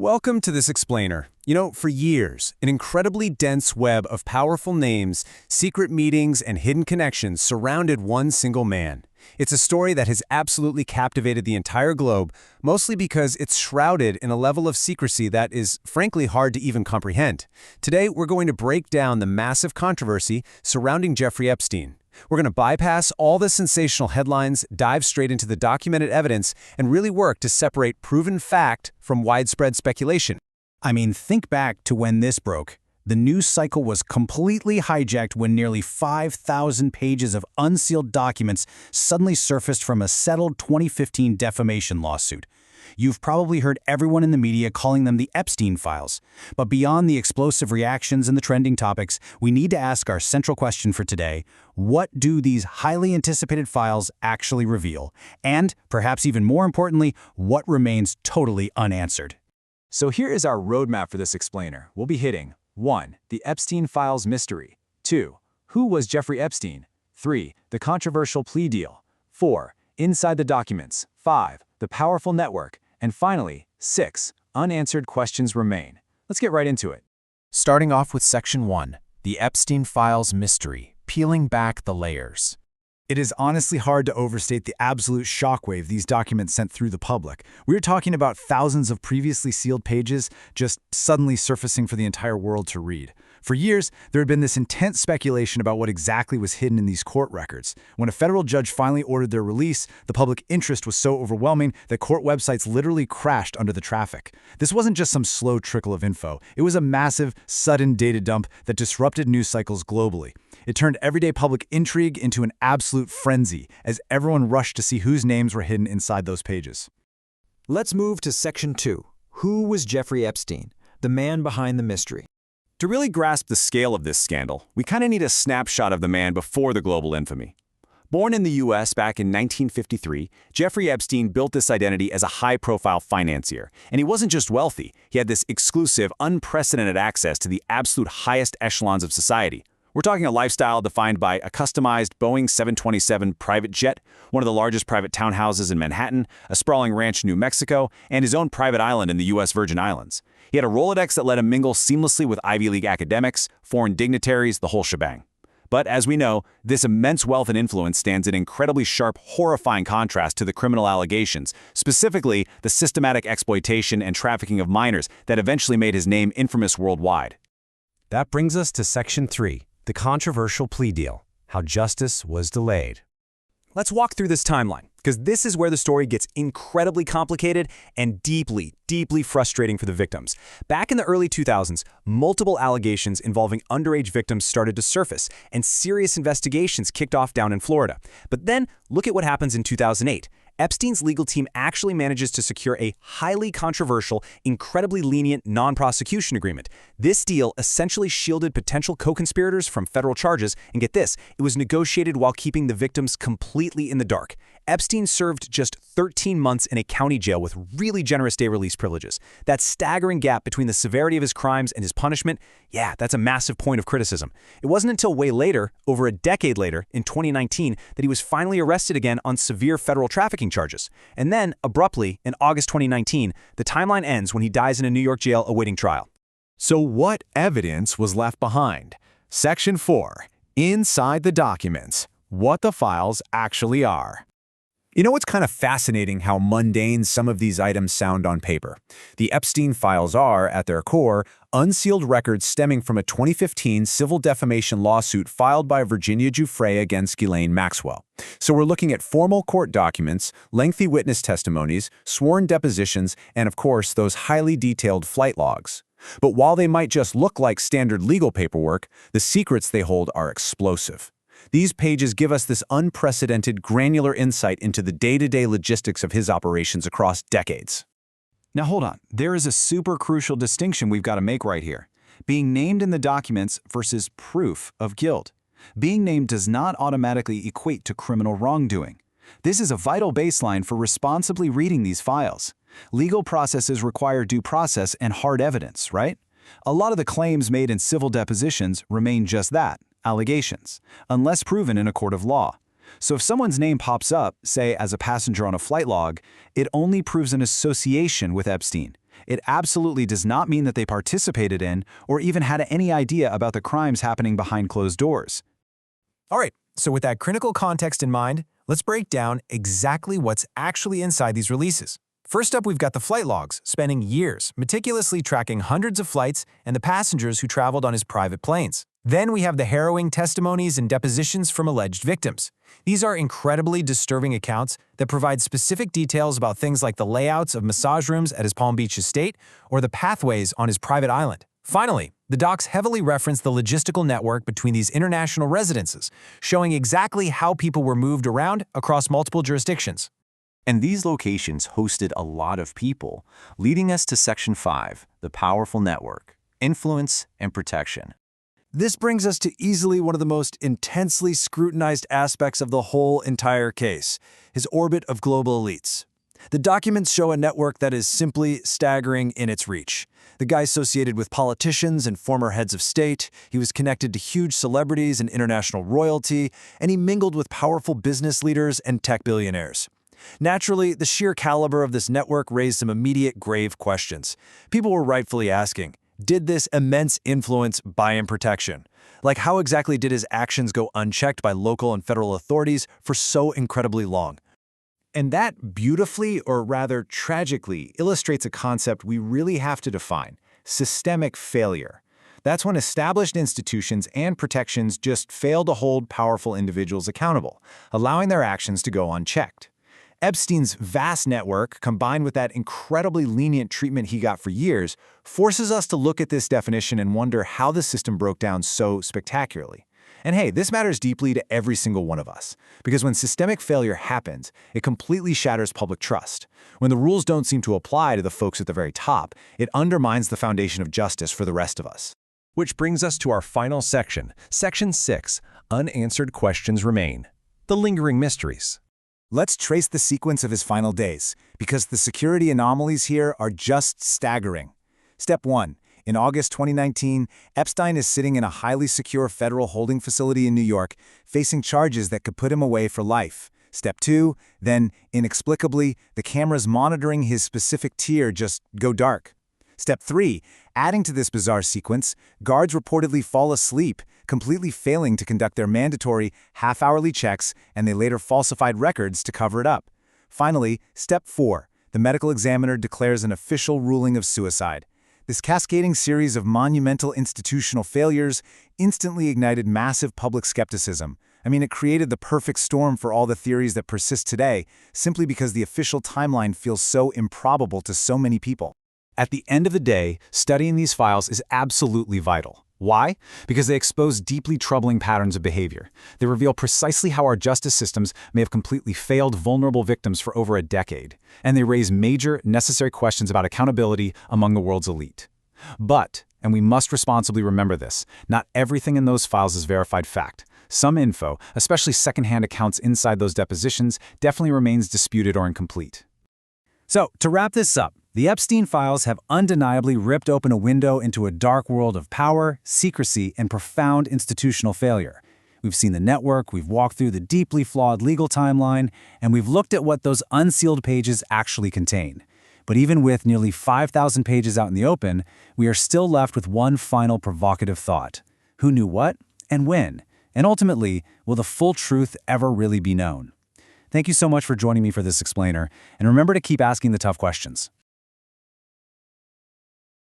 Welcome to this explainer. For years, an incredibly dense web of powerful names, secret meetings, and hidden connections surrounded one single man. It's a story that has absolutely captivated the entire globe, mostly because it's shrouded in a level of secrecy that is, frankly, hard to even comprehend. Today, we're going to break down the massive controversy surrounding Jeffrey Epstein. We're going to bypass all the sensational headlines, dive straight into the documented evidence, and really work to separate proven fact from widespread speculation. Think back to when this broke. The news cycle was completely hijacked when nearly 5,000 pages of unsealed documents suddenly surfaced from a settled 2015 defamation lawsuit. You've probably heard everyone in the media calling them the Epstein files. But beyond the explosive reactions and the trending topics, we need to ask our central question for today: what do these highly anticipated files actually reveal? And, perhaps even more importantly, what remains totally unanswered? So here is our roadmap for this explainer. We'll be hitting 1. The Epstein files mystery. 2. Who was Jeffrey Epstein? 3. The controversial plea deal. 4. Inside the documents. 5. The powerful network. And finally, 6. Unanswered questions remain. Let's get right into it. Starting off with Section 1, the Epstein files mystery, peeling back the layers. It is honestly hard to overstate the absolute shockwave these documents sent through the public. We're talking about thousands of previously sealed pages just suddenly surfacing for the entire world to read. For years, there had been this intense speculation about what exactly was hidden in these court records. When a federal judge finally ordered their release, the public interest was so overwhelming that court websites literally crashed under the traffic. This wasn't just some slow trickle of info. It was a massive, sudden data dump that disrupted news cycles globally. It turned everyday public intrigue into an absolute frenzy as everyone rushed to see whose names were hidden inside those pages. Let's move to Section 2. Who was Jeffrey Epstein, the man behind the mystery? To really grasp the scale of this scandal, we kind of need a snapshot of the man before the global infamy. Born in the U.S. back in 1953, Jeffrey Epstein built this identity as a high-profile financier. And he wasn't just wealthy, he had this exclusive, unprecedented access to the absolute highest echelons of society. We're talking a lifestyle defined by a customized Boeing 727 private jet, one of the largest private townhouses in Manhattan, a sprawling ranch in New Mexico, and his own private island in the U.S. Virgin Islands. He had a Rolodex that let him mingle seamlessly with Ivy League academics, foreign dignitaries, the whole shebang. But as we know, this immense wealth and influence stands in incredibly sharp, horrifying contrast to the criminal allegations, specifically the systematic exploitation and trafficking of minors that eventually made his name infamous worldwide. That brings us to Section 3. The controversial plea deal, how justice was delayed. Let's walk through this timeline, because this is where the story gets incredibly complicated and deeply, deeply frustrating for the victims. Back in the early 2000s, multiple allegations involving underage victims started to surface, and serious investigations kicked off down in Florida. But then, look at what happens in 2008. Epstein's legal team actually manages to secure a highly controversial, incredibly lenient non-prosecution agreement. This deal essentially shielded potential co-conspirators from federal charges, and get this, it was negotiated while keeping the victims completely in the dark. Epstein served just 13 months in a county jail with really generous day release privileges. That staggering gap between the severity of his crimes and his punishment, yeah, that's a massive point of criticism. It wasn't until way later, over a decade later, in 2019, that he was finally arrested again on severe federal trafficking charges. And then, abruptly, in August 2019, the timeline ends when he dies in a New York jail awaiting trial. So what evidence was left behind? Section 4. Inside the documents. What the files actually are. It's kind of fascinating how mundane some of these items sound on paper. The Epstein files are, at their core, unsealed records stemming from a 2015 civil defamation lawsuit filed by Virginia Giuffre against Ghislaine Maxwell. So we're looking at formal court documents, lengthy witness testimonies, sworn depositions, and of course, those highly detailed flight logs. But while they might just look like standard legal paperwork, the secrets they hold are explosive. These pages give us this unprecedented, granular insight into the day-to-day logistics of his operations across decades. Now hold on, there is a super crucial distinction we've got to make right here. Being named in the documents versus proof of guilt. Being named does not automatically equate to criminal wrongdoing. This is a vital baseline for responsibly reading these files. Legal processes require due process and hard evidence, right? A lot of the claims made in civil depositions remain just that, allegations, unless proven in a court of law. So if someone's name pops up, say as a passenger on a flight log, it only proves an association with Epstein. it absolutely does not mean that they participated in or even had any idea about the crimes happening behind closed doors. All right, so with that critical context in mind, let's break down exactly what's actually inside these releases. First up, we've got the flight logs, spanning years, meticulously tracking hundreds of flights and the passengers who traveled on his private planes. Then we have the harrowing testimonies and depositions from alleged victims. These are incredibly disturbing accounts that provide specific details about things like the layouts of massage rooms at his Palm Beach estate or the pathways on his private island. Finally, the docs heavily reference the logistical network between these international residences, showing exactly how people were moved around across multiple jurisdictions. And these locations hosted a lot of people, leading us to Section 5, the powerful network, influence and protection. This brings us to easily one of the most intensely scrutinized aspects of the whole entire case, his orbit of global elites. The documents show a network that is simply staggering in its reach. The guy associated with politicians and former heads of state, he was connected to huge celebrities and international royalty, and he mingled with powerful business leaders and tech billionaires. Naturally, the sheer caliber of this network raised some immediate grave questions. People were rightfully asking, did this immense influence buy him protection? Like, how exactly did his actions go unchecked by local and federal authorities for so incredibly long? And that beautifully, or rather tragically, illustrates a concept we really have to define: systemic failure. That's when established institutions and protections just fail to hold powerful individuals accountable, allowing their actions to go unchecked. Epstein's vast network, combined with that incredibly lenient treatment he got for years, forces us to look at this definition and wonder how the system broke down so spectacularly. And hey, this matters deeply to every single one of us, because when systemic failure happens, it completely shatters public trust. When the rules don't seem to apply to the folks at the very top, it undermines the foundation of justice for the rest of us. Which brings us to our final section, Section 6, Unanswered Questions Remain. The Lingering Mysteries. Let's trace the sequence of his final days, because the security anomalies here are just staggering. Step 1. In August 2019, Epstein is sitting in a highly secure federal holding facility in New York, facing charges that could put him away for life. Step 2. Then, inexplicably, the cameras monitoring his specific tier just go dark. Step 3. Adding to this bizarre sequence, guards reportedly fall asleep, completely failing to conduct their mandatory half-hourly checks, and they later falsified records to cover it up. Finally, Step 4. The medical examiner declares an official ruling of suicide. This cascading series of monumental institutional failures instantly ignited massive public skepticism. I mean, it created the perfect storm for all the theories that persist today, simply because the official timeline feels so improbable to so many people. At the end of the day, studying these files is absolutely vital. Why? Because they expose deeply troubling patterns of behavior. They reveal precisely how our justice systems may have completely failed vulnerable victims for over a decade. And they raise major, necessary questions about accountability among the world's elite. But, and we must responsibly remember this, not everything in those files is verified fact. Some info, especially secondhand accounts inside those depositions, definitely remains disputed or incomplete. So, to wrap this up, the Epstein files have undeniably ripped open a window into a dark world of power, secrecy, and profound institutional failure. We've seen the network, we've walked through the deeply flawed legal timeline, and we've looked at what those unsealed pages actually contain. But even with nearly 5,000 pages out in the open, we are still left with one final provocative thought. Who knew what and when? And ultimately, will the full truth ever really be known? Thank you so much for joining me for this explainer, and remember to keep asking the tough questions.